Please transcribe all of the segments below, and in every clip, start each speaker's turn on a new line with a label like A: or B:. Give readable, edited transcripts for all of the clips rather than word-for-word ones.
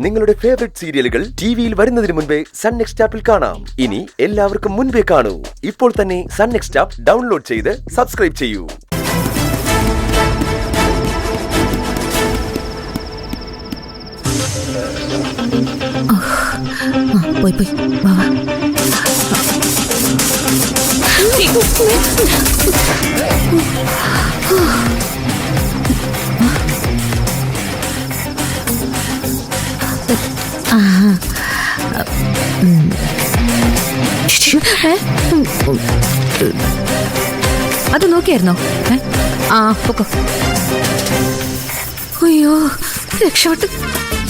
A: നിങ്ങളുടെ ഫേവറേറ്റ് സീരിയലുകൾ ടിവിയിൽ വരുന്നതിന് മുൻപേ സൺ നെക്സ്റ്റ് ആപ്പിൽ കാണാം. ഇനി എല്ലാവർക്കും മുൻപേ കാണൂ. ഇപ്പോൾ തന്നെ സൺ നെക്സ്റ്റ് ആപ്പ് ഡൗൺലോഡ് ചെയ്ത് സബ്സ്ക്രൈബ് ചെയ്യൂ.
B: പോയി പോയി വാ വാ. അത് നോക്കിയായിരുന്നോ? പൊക്കോ. അയ്യോ രക്ഷപ്പെട്ട്.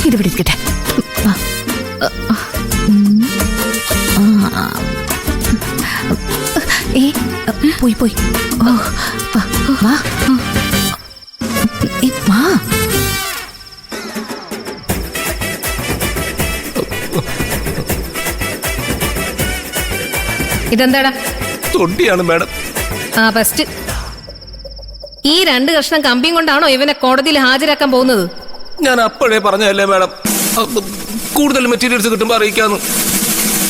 B: ഇത് പിടിക്കട്ടെ. പോയി പോയി. വാ വാ.
C: ഇതെന്താടാ?
D: തൊണ്ടിയാണ് മാഡം.
C: ഫസ്റ്റ് ഈ 2 കഷ്ണം കമ്പിയും കൊണ്ടാണോ ഇവനെ കോടതിയിൽ ഹാജരാക്കാൻ പോകുന്നത്?
D: ഞാൻ അപ്പോഴേ പറഞ്ഞതല്ലേ മാഡം, കൂടുതൽ മെറ്റീരിയൽസ് കിട്ടുമ്പോ അറിയിക്കാന്ന്.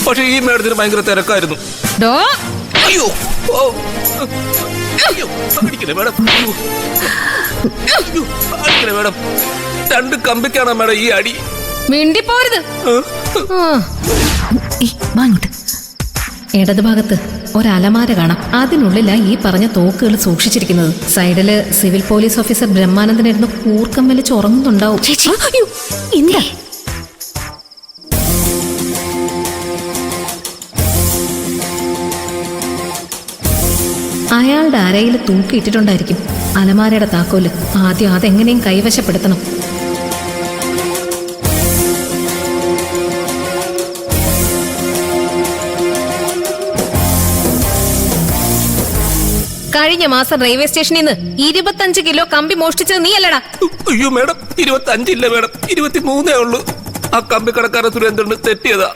D: പക്ഷെ ഈ മാഡത്തിന് ഭയങ്കര തിരക്കായിരുന്നു. അയ്യോ അടിക്കണേ മാഡം, അടിക്കണേ മാഡം. 2 കമ്പിക്കാണോ മാഡം ഈ അടി?
C: മിണ്ടിപ്പോരുത്. ഇടതുഭാഗത്ത് ഒരലമാര കാണാം. അതിനുള്ളിലാ ഈ പറഞ്ഞ തോക്കുകൾ സൂക്ഷിച്ചിരിക്കുന്നത്. സൈഡില് സിവിൽ പോലീസ് ഓഫീസർ ബ്രഹ്മാനന്ദനായിരുന്നു കൂർക്കം വലിച്ച് ഉറങ്ങുന്നുണ്ടാവും.
B: എന്താ
C: അയാളുടെ അരയിൽ തൂക്കിയിട്ടിട്ടുണ്ടായിരിക്കും അലമാരയുടെ താക്കോല്. ആദ്യം അതെങ്ങനെയും കൈവശപ്പെടുത്തണം. കഴിഞ്ഞ മാസം റെയിൽവേ സ്റ്റേഷനിൽ നിന്ന് 25 കിലോ കമ്പി മോഷ്ടിച്ചത് നീ അല്ലടാ?
D: അയ്യോ മാഡം, 25 ഇല്ല മാഡം, 23 ഉള്ളൂ. ആ കമ്പി കടക്കാരൻ സുരേന്ദ്രന് തെറ്റിയതാ.